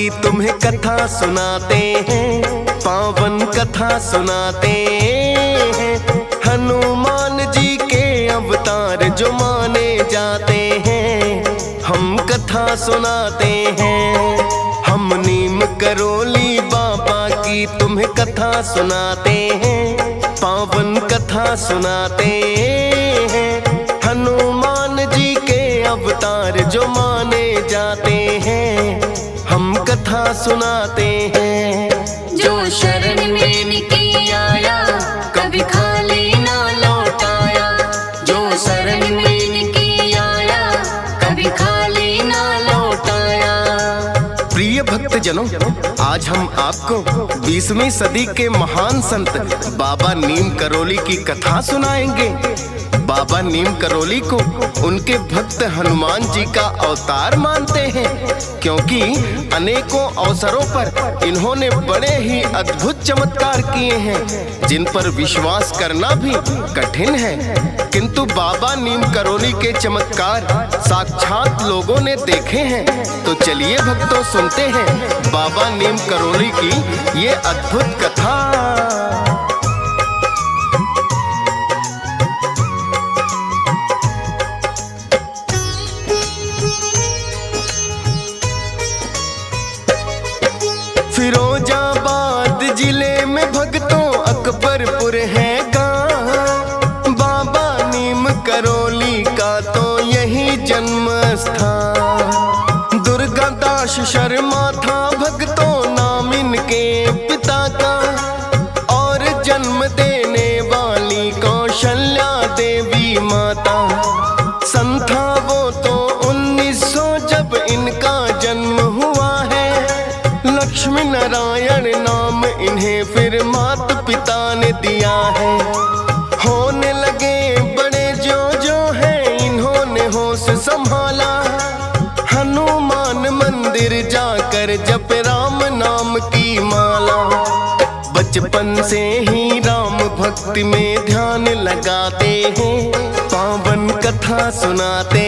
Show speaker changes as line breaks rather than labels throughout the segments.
की तुम्हें कथा सुनाते हैं, पावन कथा सुनाते हैं। हनुमान जी के अवतार जो माने जाते हैं, हम कथा सुनाते हैं। हम नीम करोली बाबा की तुम्हें कथा सुनाते हैं, पावन कथा सुनाते हैं। हनुमान जी के अवतार जो माने जाते हैं, हम कथा सुनाते हैं।
जो शरण में निकली आया, कभी खाली ना लौटाया। जो शरण में निकली आया, कभी खाली ना लौटाया।
प्रिय भक्तजनों, आज हम आपको 20वीं सदी के महान संत बाबा नीम करोली की कथा सुनाएंगे। बाबा नीम करोली को उनके भक्त हनुमान जी का अवतार मानते हैं, क्योंकि अनेकों अवसरों पर इन्होंने बड़े ही अद्भुत चमत्कार किए हैं, जिन पर विश्वास करना भी कठिन है। किंतु बाबा नीम करोली के चमत्कार साक्षात लोगों ने देखे हैं। तो चलिए भक्तों, सुनते हैं बाबा नीम करोली की ये अद्भुत कथा। फिरोजाबाद जिले में भक्तों अकबरपुर है गाँव। बाबा नीम करोली का तो यही जन्म स्थान। दुर्गादास शर्मा था भक्तों नाम इनके पिता का, और जन्म देने वाली कौशल्या देवी माता। सन था वो तो 1900 जब इनका जन्म हुआ है। लक्ष्मी नारायण नाम इन्हें फिर माता पिता ने दिया है। होने लगे बड़े जो हैं, इन्होंने होश संभाला। हनुमान मंदिर जाकर जप राम नाम की माला। बचपन से ही राम भक्ति में ध्यान लगाते हैं, पावन कथा सुनाते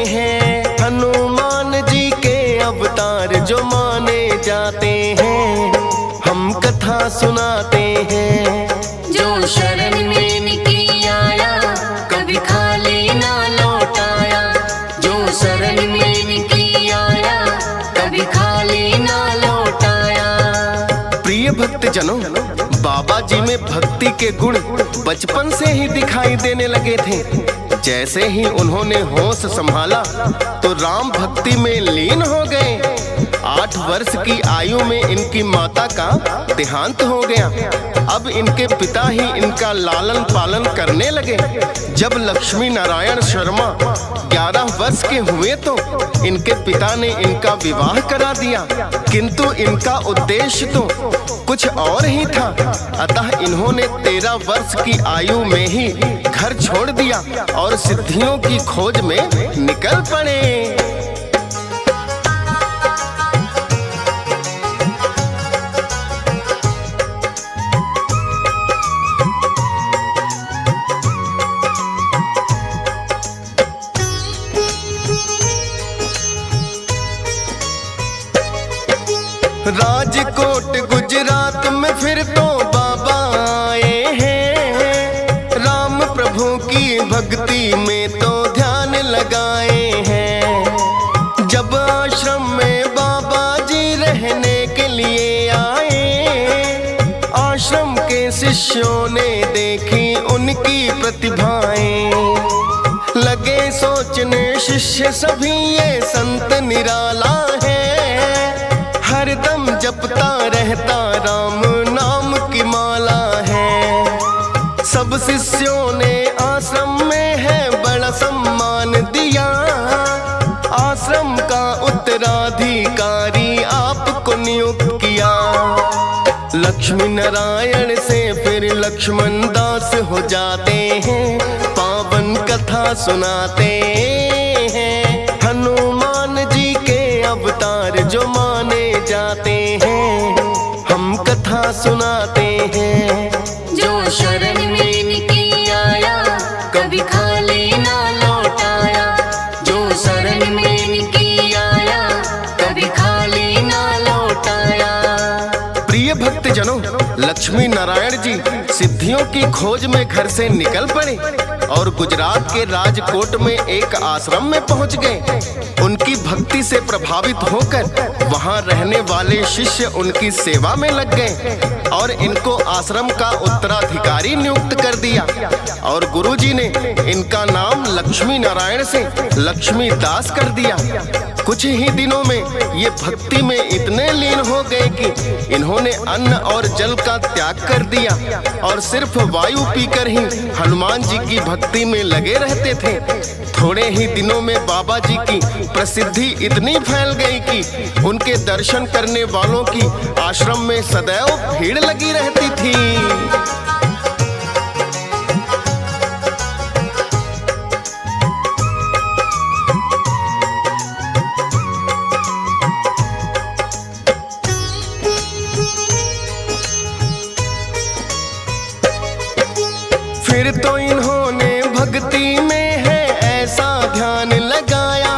हैं। हनुमान जी के अवतार जो माने जाते हैं, हम कथा सुनाते हैं।
जो शरण में निकली आया, कभी खाली ना लौटाया। जो शरण में निकली आया, कभी खाली ना लौटाया।
प्रिय भक्तजनों, बाबा जी में भक्ति के गुण बचपन से ही दिखाई देने लगे थे। जैसे ही उन्होंने होश संभाला तो राम भक्ति में लीन हो गए। 8 वर्ष की आयु में इनकी माता का देहांत हो गया। अब इनके पिता ही इनका लालन पालन करने लगे। जब लक्ष्मी नारायण शर्मा 11 वर्ष के हुए तो इनके पिता ने इनका विवाह करा दिया, किंतु इनका उद्देश्य तो कुछ और ही था। अतः इन्होंने 13 वर्ष की आयु में ही घर छोड़ दिया और सिद्धियों की खोज में निकल पड़े। राजकोट गुजरात में फिर तो बाबा आए हैं। राम प्रभु की भक्ति में तो ध्यान लगाए हैं। जब आश्रम में बाबा जी रहने के लिए आए, आश्रम के शिष्यों ने देखी उनकी प्रतिभाएं। लगे सोचने शिष्य सभी ये संत निराला है। हरदम जपता रहता राम नाम की माला है। सब शिष्यों ने आश्रम में है बड़ा सम्मान दिया। आश्रम का उत्तराधिकारी आपको नियुक्त किया। लक्ष्मी नारायण से फिर लक्ष्मण दास हो जाते हैं, पावन कथा सुनाते हैं। हनुमान जी के अवतार जो माने जाते हैं, हम कथा सुनाते हैं।
जो शरण में निकली आया, कभी खाली ना लौटाया। जो शरण में निकली आया, कभी खाली ना
प्रिय भक्तजनों, लक्ष्मी नारायण जी सिद्धियों की खोज में घर से निकल पड़े और गुजरात के राजकोट में एक आश्रम में पहुंच गए। उनकी भक्ति से प्रभावित होकर वहां रहने वाले शिष्य उनकी सेवा में लग गए और इनको आश्रम का उत्तराधिकारी नियुक्त कर दिया और गुरुजी ने इनका नाम लक्ष्मी नारायण से लक्ष्मी दास कर दिया। कुछ ही दिनों में ये भक्ति में इतने लीन हो गए कि इन्होंने अन्न और जल का त्याग कर दिया और सिर्फ वायु पीकर ही हनुमान जी की भक्ति में लगे रहते थे। थोड़े ही दिनों में बाबा जी की प्रसिद्धि इतनी फैल गई कि उनके दर्शन करने वालों की आश्रम में सदैव भीड़ लगी रहती थी। फिर तो इन्होंने भक्ति में है ऐसा ध्यान लगाया,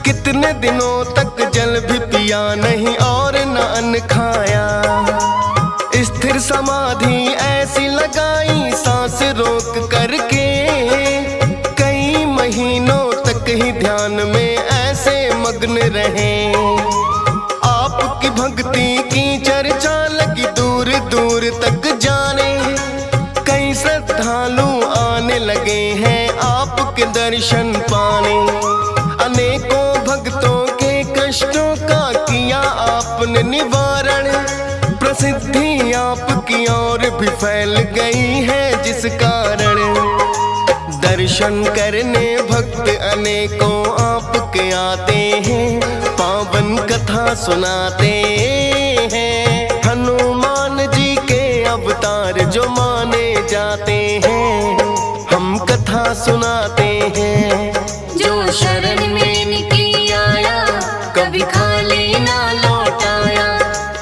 कितने दिनों तक जल भी पिया नहीं और न अन्न खाया। स्थिर समाधि ऐसी लगाई सांस रोक करके, कई महीनों तक ही ध्यान में ऐसे मग्न रहे। आपकी भक्ति की चर्चा लगी दूर दूर तक जाने, कई श्रद्धालु आने लगे हैं आपके दर्शन पाने। अनेकों भक्तों के कष्टों का किया आपने निवारण, प्रसिद्धि आपकी और भी फैल गई है जिस कारण। दर्शन करने भक्त अनेकों आपके आते हैं, पावन कथा सुनाते हैं। हनुमान जी के अवतार जो माने जाते हैं, हम कथा सुनाते हैं।
जो शरण में इनकी आया कभी खाली ना लौटाया,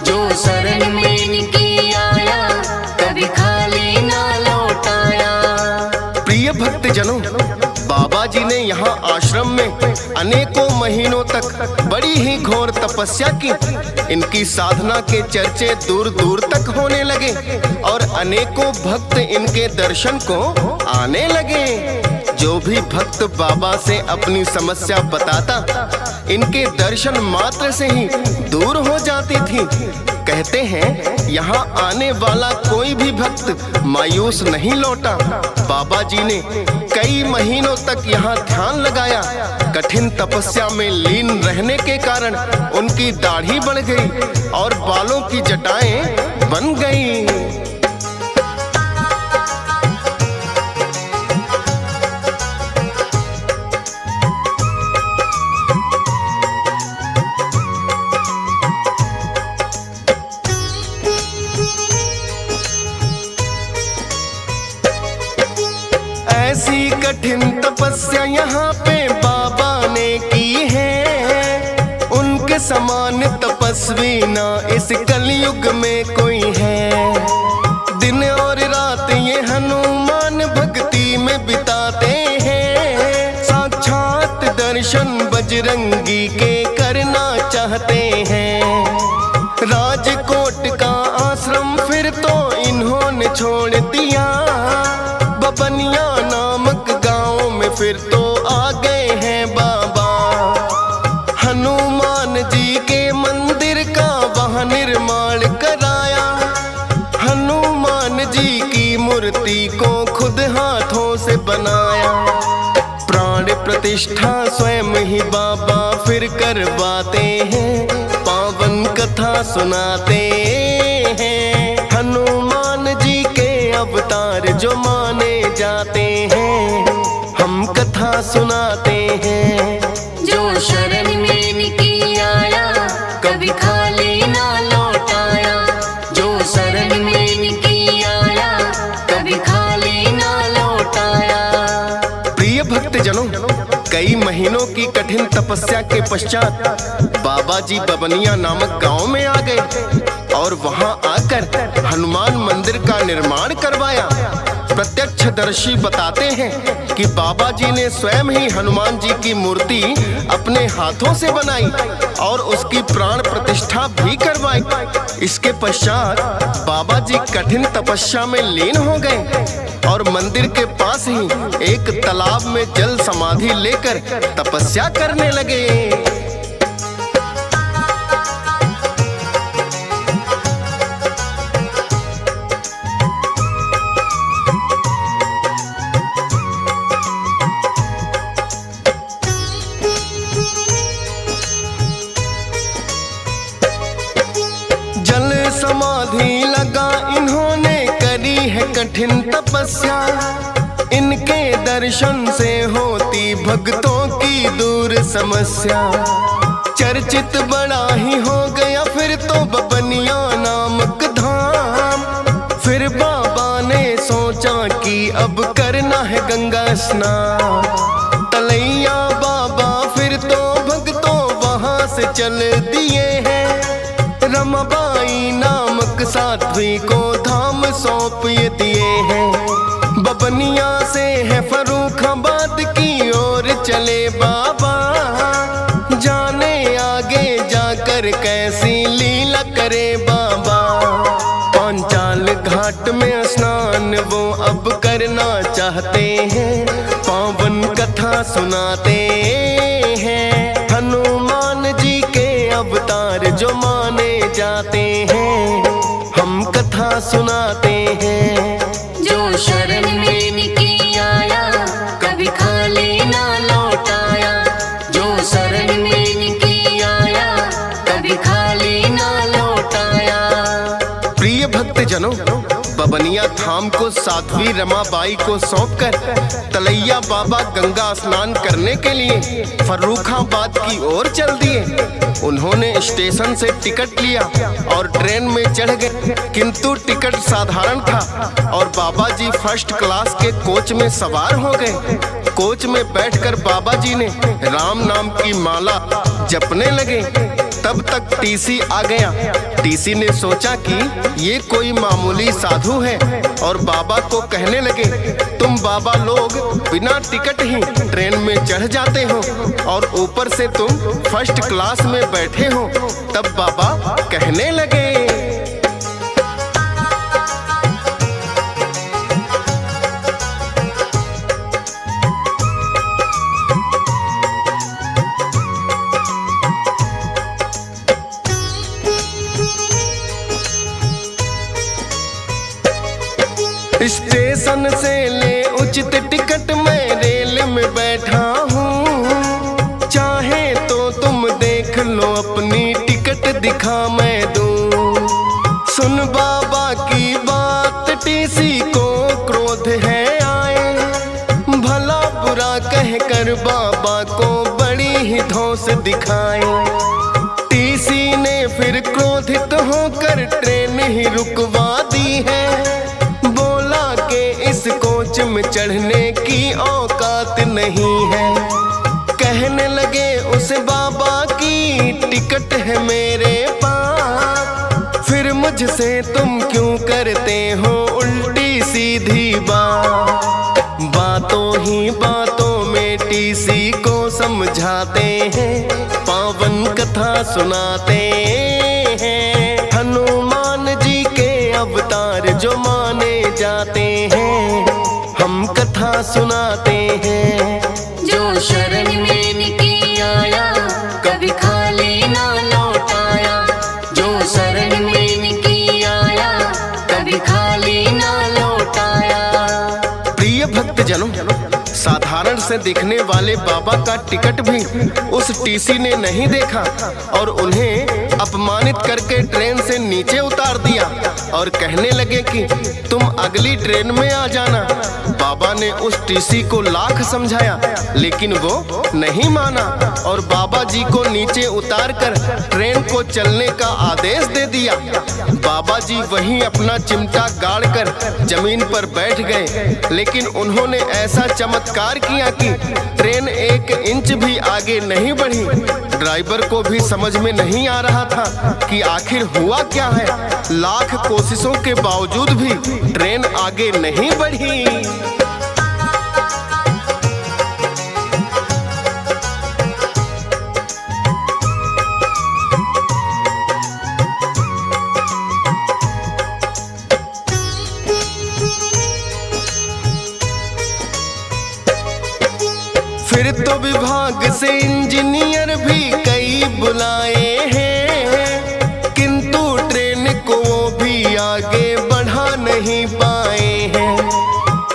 जो शरण में इनकी आया कभी खाली ना लौटाया।
प्रिय भक्तजनों, बाबा जी ने यहाँ आश्रम में अनेकों महीनों तक बड़ी ही घोर तपस्या की। इनकी साधना के चर्चे दूर दूर तक होने लगे और अनेकों भक्त इनके दर्शन को आने लगे। जो भी भक्त बाबा से अपनी समस्या बताता, इनके दर्शन मात्र से ही दूर हो जाती थी। कहते हैं यहाँ आने वाला कोई भी भक्त मायूस नहीं लौटा। बाबा जी ने कई महीनों तक यहाँ ध्यान लगाया। कठिन तपस्या में लीन रहने के कारण उनकी दाढ़ी बढ़ गई और बालों की जटाएं बन गई। ऐसी कठिन तपस्या यहाँ पे बाबा ने की है, उनके समान तपस्वी ना इस कलयुग में कोई है। दिन और रात ये हनुमान भक्ति में बिताते हैं, साक्षात दर्शन बजरंगी के करना चाहते हैं। राजकोट का आश्रम फिर तो इन्होंने छोड़ दिया, बबनिया नामक गांव में फिर तो आ गए हैं बाबा। हनुमान जी के मंदिर का वहां निर्माण कराया, हनुमान जी की मूर्ति को खुद हाथों से बनाया। प्राण प्रतिष्ठा स्वयं ही बाबा फिर करवाते हैं, पावन कथा सुनाते हैं। हनुमान जी के अवतार जो माने जाते हैं, हम कथा सुनाते हैं।
जो शरण में इनकी आया कभी खाली ना लौटाया, जो शरण में इनकी आया कभी खाली ना लौटाया।
प्रिय भक्तजनों, कई महीनों की कठिन तपस्या के पश्चात बाबा जी बबनिया नामक गांव में आ गए और वहां आकर हनुमान मंदिर का निर्माण करवाया। प्रत्यक्षदर्शी बताते हैं कि बाबा जी ने स्वयं ही हनुमान जी की मूर्ति अपने हाथों से बनाई और उसकी प्राण प्रतिष्ठा भी करवाई। इसके पश्चात बाबा जी कठिन तपस्या में लीन हो गए और मंदिर के पास ही एक तालाब में जल समाधि लेकर तपस्या करने लगे। जल समाधि लगा इन्होंने करी है कठिन तपस्या, इनके दर्शन से होती भक्तों की दूर समस्या। चर्चित बड़ा ही हो गया फिर तो बबनिया नामक धाम। फिर बाबा ने सोचा कि अब करना है गंगा स्नान। तलैया बाबा फिर तो भक्तों वहां से चल दिए हैं। रमाबाई नामक साध्वी को धाम सौंप ये दिए हैं। बबनिया से है फर्रुखाबाद की ओर चले बाबा, जाने आगे जाकर कैसी लीला करे बाबा। पांचाल घाट में स्नान वो अब करना चाहते हैं, पावन कथा सुनाते हैं। हनुमान जी के अवतार जो माने जाते हैं, हम कथा सुनाते हैं।
जो शरण में इनकी आया कभी खाली ना लौटाया। जो शरण में इनकी आया कभी खाली ना लौटाया।
प्रिय भक्त जनों, बबनिया धाम को साध्वी रमाबाई को सौंपकर तलैया बाबा गंगा स्नान करने के लिए फर्रुखाबाद की ओर चल दिए। उन्होंने स्टेशन से टिकट लिया और ट्रेन में चढ़ गए, किंतु टिकट साधारण था और बाबा जी फर्स्ट क्लास के कोच में सवार हो गए। कोच में बैठकर बाबा जी ने राम नाम की माला जपने लगे। तब तक टीसी आ गया। टीसी ने सोचा कि ये कोई मामूली साधु है और बाबा को कहने लगे, तुम बाबा लोग बिना टिकट ही ट्रेन में चढ़ जाते हो और ऊपर से तुम फर्स्ट क्लास में बैठे हो। तब बाबा कहने लगे, स्टेशन से ले उचित टिकट मैं रेल में बैठा हूँ। चाहे तो तुम देख लो अपनी टिकट दिखा मैं दूँ। सुन बाबा की बात टीसी को क्रोध है आए, भला बुरा कह कर बाबा को बड़ी ही धौंस दिखाए। टीसी ने फिर क्रोधित होकर ट्रेन ही रुकवा दी है। इस कोच में चढ़ने की औकात नहीं है। कहने लगे उस बाबा की टिकट है मेरे पास, फिर मुझसे तुम क्यों करते हो उल्टी सीधी बात। बातों ही बातों में टीसी को समझाते हैं, पावन कथा सुनाते हैं। हनुमान जी के अवतार जो माने जाते हैं, हम कथा सुनाते हैं।
जो शरण में इनकी आया कभी खाली ना लौटाया। जो शरण में इनकी आया कभी खाली ना लौटाया।
प्रिय भक्त जनों, साधारण से दिखने वाले बाबा का टिकट भी उस टीसी ने नहीं देखा और उन्हें अपमानित करके ट्रेन से नीचे उतार दिया और कहने लगे कि तुम अगली ट्रेन में आ जाना। बाबा ने उस टीसी को लाख समझाया लेकिन वो नहीं माना और बाबा जी को नीचे उतारकर ट्रेन को चलने का आदेश दे दिया। बाबा जी वहीं अपना चिमटा गाड़कर जमीन पर बैठ गए, लेकिन उन्होंने ऐसा चमत्कार किया कि ट्रेन 1 इंच भी आगे नहीं बढ़ी। ड्राइवर को भी समझ में नहीं आ रहा था कि आखिर हुआ क्या है। लाख कोशिशों के बावजूद भी ट्रेन आगे नहीं बढ़ी। तो विभाग से इंजीनियर भी कई बुलाए हैं, किंतु ट्रेन को वो भी आगे बढ़ा नहीं पाए हैं।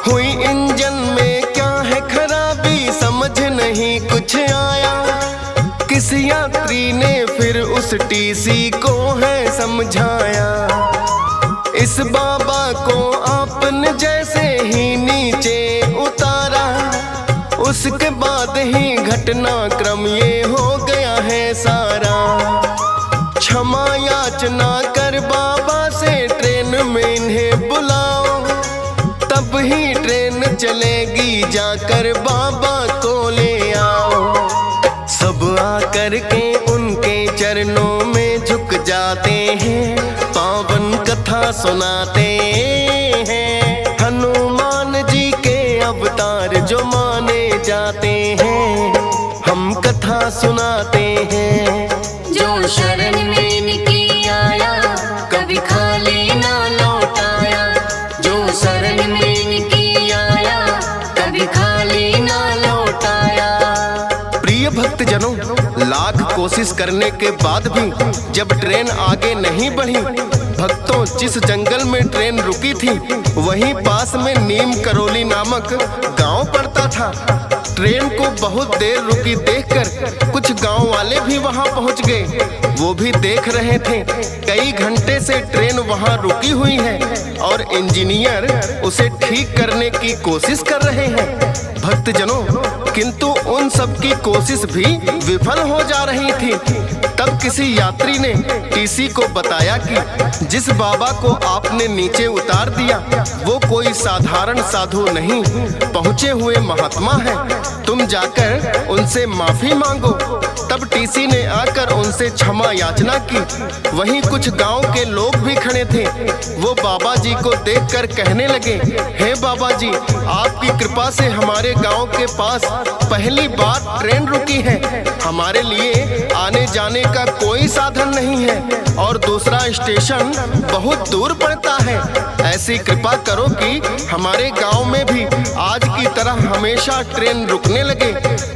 हुई इंजन में क्या है खराबी समझ नहीं कुछ आया, किस यात्री ने फिर उस टीसी को है समझाया। इस बाबा को आपने जैसे ही नीचे उतारा, उसके बाद ही घटनाक्रम ये हो गया है सारा। क्षमा याचना कर बाबा से ट्रेन में इन्हें बुलाओ, तब ही ट्रेन चलेगी, जाकर बाबा को ले आओ। सब आकर के उनके चरणों में झुक जाते हैं, पावन कथा सुनाते हैं। हनुमान जी के अवतार जो माने जाते हैं, हम कथा सुनाते हैं।
जो शरण में इनकी आया, कभी खाली ना लौटाया। जो शरण में इनकी आया, कभी खाली ना लौटाया।
प्रिय भक्तजनों, लाख कोशिश करने के बाद भी जब ट्रेन आगे नहीं बढ़ी, भक्तों जिस जंगल में ट्रेन रुकी थी वहीं पास में नीम करौली नामक गांव पड़ता था। ट्रेन को बहुत देर रुकी देखकर कुछ गांव वाले भी वहां पहुंच गए। वो भी देख रहे थे कई घंटे से ट्रेन वहां रुकी हुई है और इंजीनियर उसे ठीक करने की कोशिश कर रहे हैं। भक्तजनों, किंतु उन सब की कोशिश भी विफल हो जा रही थी। तब किसी यात्री ने टीसी को बताया कि जिस बाबा को आपने नीचे उतार दिया वो कोई साधारण साधु नहीं, पहुंचे हुए महात्मा हैं। तुम जाकर उनसे माफी मांगो। तब टीसी ने आकर उनसे क्षमा याचना की। वहीं कुछ गांव के लोग भी खड़े थे। वो बाबा जी को देखकर कहने लगे, हे बाबा जी, आपकी कृपा से हमारे गांव के पास पहली बार ट्रेन रुकी है। हमारे लिए आने जाने का कोई साधन नहीं है और दूसरा स्टेशन बहुत दूर पड़ता है। ऐसी कृपा करो कि हमारे गांव में भी आज की तरह हमेशा ट्रेन रुकने लगे।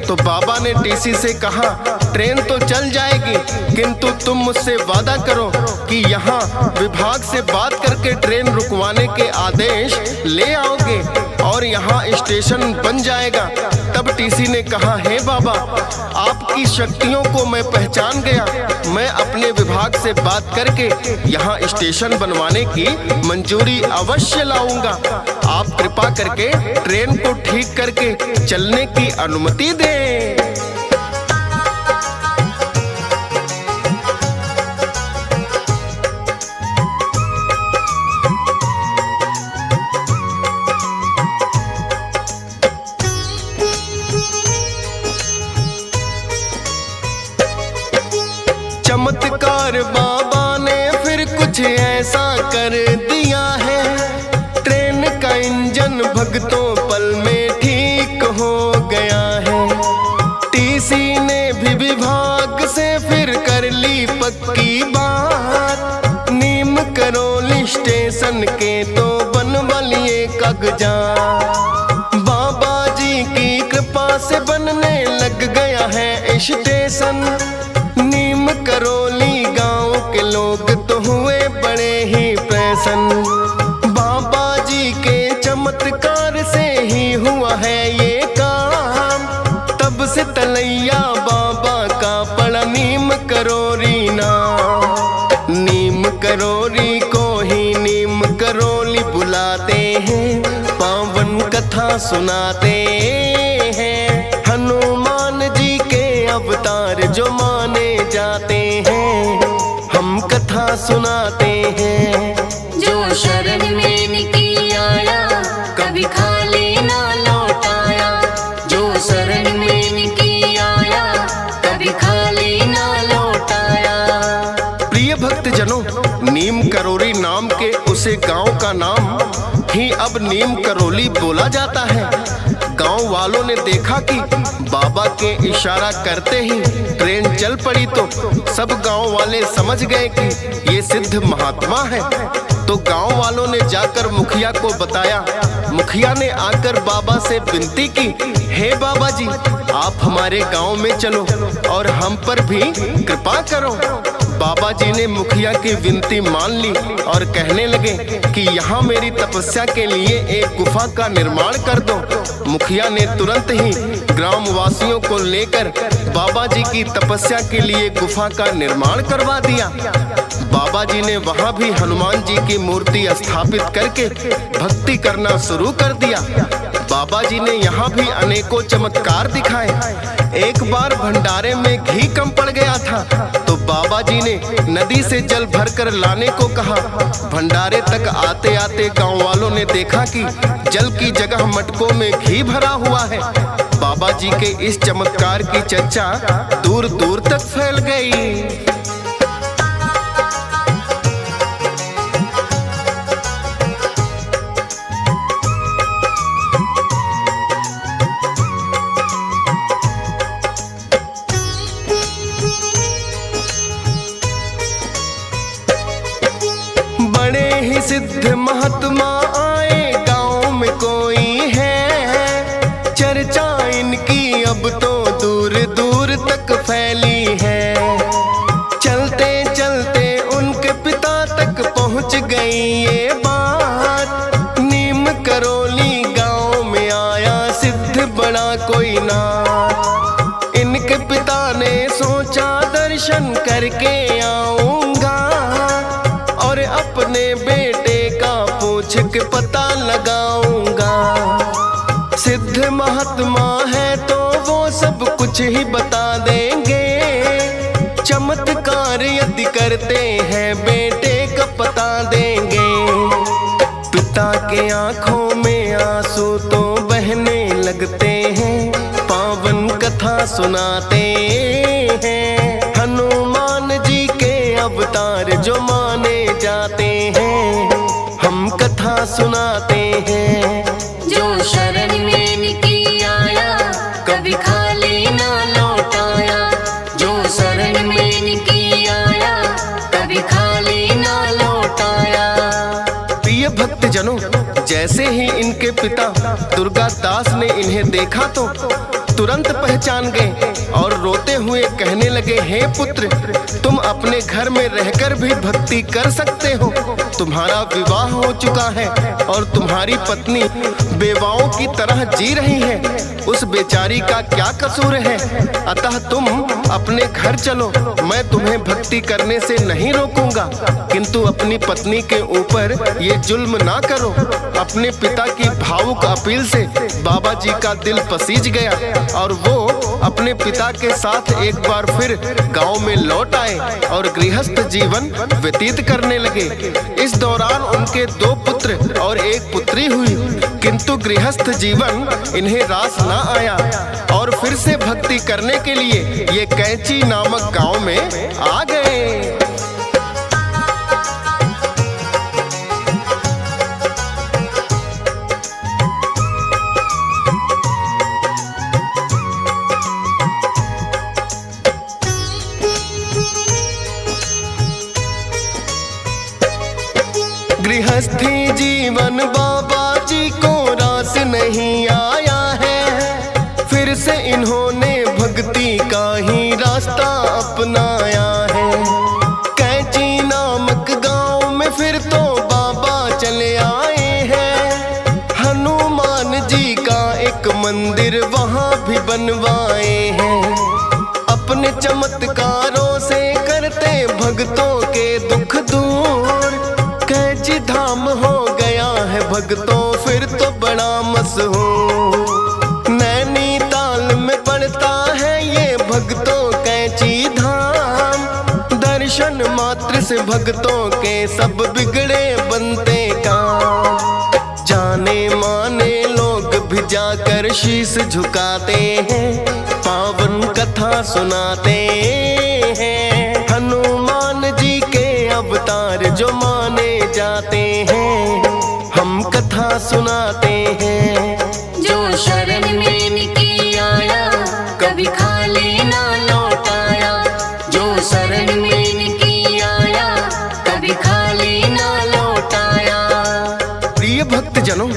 तो बाबा ने टीसी से कहा, ट्रेन तो चल जाएगी, किंतु तुम मुझसे वादा करो कि यहाँ विभाग से बात करके ट्रेन रुकवाने के आदेश ले आओगे और यहाँ स्टेशन बन जाएगा। तब टीसी ने कहा, हे बाबा, आपकी शक्तियों को मैं पहचान गया। मैं अपने विभाग से बात करके यहाँ स्टेशन बनवाने की मंजूरी अवश्य लाऊंगा। आप कृपा करके ट्रेन को ठीक करके चलने की अनुमति दें। चमत्कार बाबा ने फिर कुछ ऐसा कर दिया है, ट्रेन का इंजन भक्तों पल में ठीक हो गया है। टीसी ने भी विभाग से फिर कर ली पक्की बात, नीम करौली स्टेशन के तो बनवा लिए कागजात। बाबा जी की कृपा से बनने लग गया है स्टेशन। नीम करौली गांव के लोग तो हुए बड़े ही प्रसन्न। बाबा जी के चमत्कार से ही हुआ है ये काम। तब से तलैया बाबा का पड़ा नीम करौली नाम। नीम करौली को ही नीम करौली बुलाते हैं, पावन कथा सुनाते हैं। हनुमान जी के अवतार जो माने जाते हैं, हम कथा सुनाते हैं।
जो शरण में इनकी आया, कभी खाली ना लौटाया। जो शरण में इनकी आया, कभी खाली ना लौटाया।
प्रिय भक्तजनों, नीम करौली नाम के उसे गांव का नाम ही अब नीम करौली बोला जाता है। गांव वालों ने देखा कि बाबा के इशारा करते ही ट्रेन चल पड़ी तो सब गांव वाले समझ गए कि ये सिद्ध महात्मा है। तो गांव वालों ने जाकर मुखिया को बताया। मुखिया ने आकर बाबा से विनती की, हे बाबा जी, आप हमारे गांव में चलो और हम पर भी कृपा करो। बाबा जी ने मुखिया की विनती मान ली और कहने लगे कि यहाँ मेरी तपस्या के लिए एक गुफा का निर्माण कर दो। मुखिया ने तुरंत ही ग्रामवासियों को लेकर बाबा जी की तपस्या के लिए गुफा का निर्माण करवा दिया। बाबा जी ने वहाँ भी हनुमान जी की मूर्ति स्थापित करके भक्ति करना शुरू कर दिया। बाबा जी ने यहाँ भी अनेकों चमत्कार दिखाए। एक बार भंडारे में घी कम पड़ गया था तो बाबा जी ने नदी से जल भरकर लाने को कहा। भंडारे तक आते आते गांव वालों ने देखा कि जल की जगह मटकों में घी भरा हुआ है। बाबा जी के इस चमत्कार की चर्चा दूर दूर तक फैल गई। बड़े ही सिद्ध महात्मा आए गांव में कोई है, चर्चा इनकी अब तो दूर दूर तक फैली है। चलते चलते उनके पिता तक पहुंच गई ये बात, नीम करौली गांव में आया सिद्ध बड़ा कोई नाथ। इनके पिता ने सोचा दर्शन करके आऊंगा और अपने बेटे का पूछ के पता लगाऊंगा। सिद्ध महात्मा है तो वो सब कुछ ही बता देंगे, चमत्कार यदि करते हैं बेटे का पता देंगे। पिता के आंखों में आंसू तो बहने लगते हैं, पावन कथा सुनाते हैं। हनुमान जी के अवतार जो माने जाते हैं, हम कथा सुनाते हैं।
जो शरण में इनकी आया कभी खाली ना लौटाया, जो शरण में इनकी आया कभी खाली ना लौटाया।
प्रिय भक्त जनों, जैसे ही इनके पिता दुर्गा दास ने इन्हें देखा तो तुरंत पहचान गए और रोते हुए कहने लगे, हे पुत्र, तुम अपने घर में रहकर भी भक्ति कर सकते हो। तुम्हारा विवाह हो चुका है और तुम्हारी पत्नी बेवाओं की तरह जी रही है, उस बेचारी का क्या कसूर है? अतः तुम अपने घर चलो, मैं तुम्हें भक्ति करने से नहीं रोकूंगा, किंतु अपनी पत्नी के ऊपर ये जुल्म ना करो। अपने पिता की भावुक अपील से बाबा जी का दिल पसीज गया और वो अपने पिता के साथ एक बार फिर गांव में लौट आए और गृहस्थ जीवन व्यतीत करने लगे। इस दौरान उनके 2 पुत्र और 1 पुत्री हुई, किंतु गृहस्थ जीवन इन्हें रास ना आया और फिर से भक्ति करने के लिए ये कैंची नामक गांव में आ गए। गृहस्थी जीवन बाबा जी को रास नहीं आया है, फिर से इन्होंने भक्ति का ही रास्ता अपनाया है। कैंची नामक गांव में फिर तो बाबा चले आए हैं, हनुमान जी का एक मंदिर वहां भी बनवाए हैं। अपने चमत्कारों से करते भक्तों के दुख दूर, कैंची धाम हो गया है भक्तों फिर तो बड़ा मशहूर। नैनीताल में पड़ता है ये भक्तों कैंची धाम, दर्शन मात्र से भक्तों के सब बिगड़े बनते काम। जाने माने लोग भी जाकर शीश झुकाते हैं, पावन कथा सुनाते हैं। हनुमान जी के अवतार जो माने जाते हैं, हम कथा सुनाते हैं।
जो शरण में इनकी आया कभी खाली ना लौटाया, जो शरण में इनकी आया कभी खाली ना लौटाया। लौटाया।
प्रिय भक्तजनों,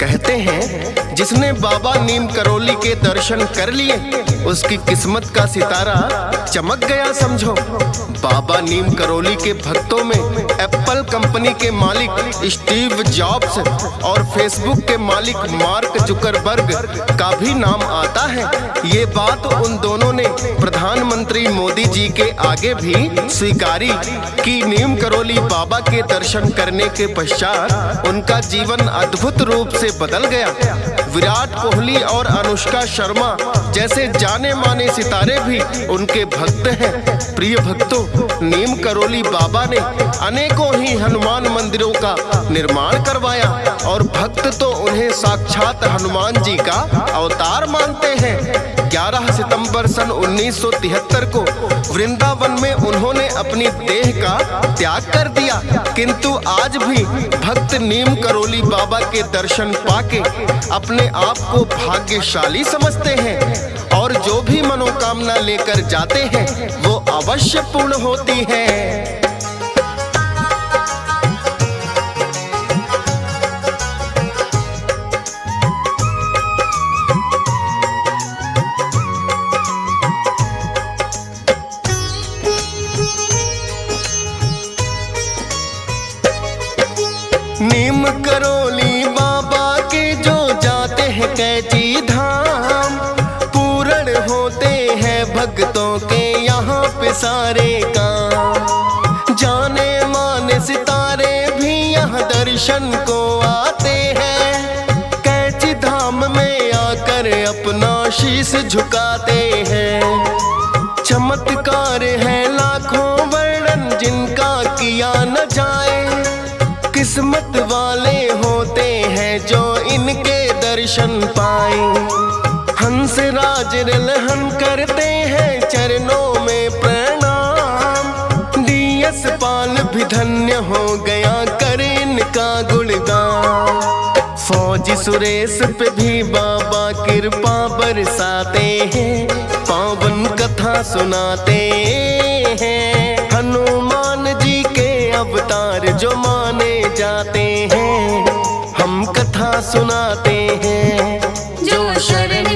कहते हैं जिसने बाबा नीम करोली के दर्शन कर लिए उसकी किस्मत का सितारा चमक गया समझो। बाबा नीम करोली के भक्तों में एप्पल कंपनी के मालिक स्टीव जॉब्स और फेसबुक के मालिक मार्क जुकरबर्ग का भी नाम आता है। ये बात उन दोनों ने प्रधानमंत्री मोदी जी के आगे भी स्वीकारी कि नीम करोली बाबा के दर्शन करने के पश्चात उनका जीवन अद्भुत रूप से बदल गया। विराट कोहली और अनुष्का शर्मा जैसे जाने माने सितारे भी उनके भक्त हैं। प्रिय भक्तों, नीम करोली बाबा ने अनेकों ही हनुमान मंदिरों का निर्माण करवाया और भक्त तो उन्हें साक्षात हनुमान जी का अवतार मानते हैं। 11 सितंबर सन 1973 को वृंदावन में उन्होंने अपनी देह का त्याग कर दिया, किंतु आज भी भक्त नीम करोली बाबा के दर्शन पाके अपने आप को भाग्यशाली समझते हैं और जो भी मनोकामना लेकर जाते हैं वो अवश्य पूर्ण होती है। नीम करोली बाबा के जो जाते हैं कैची धाम, पूर्ण होते हैं भक्तों के यहाँ पे सारे काम। जाने माने सितारे भी यहाँ दर्शन को आते हैं, कैची धाम में आकर अपना शीश झुकाते हैं। चमत्कार है लाखों वर्णन जिनका किया न जाए, किस्मत वाले होते हैं जो इनके दर्शन पाए। हंस राज रलहन करते हैं चरणों में प्रणाम, डीएस पाल भी धन्य हो गया कर इनका गुणगान। फौजी सुरेश पे भी बाबा कृपा बरसाते हैं, पावन कथा सुनाते हैं। हनुमान जी के अवतार जो माने जाते हैं, हम कथा सुनाते हैं।
जो शरण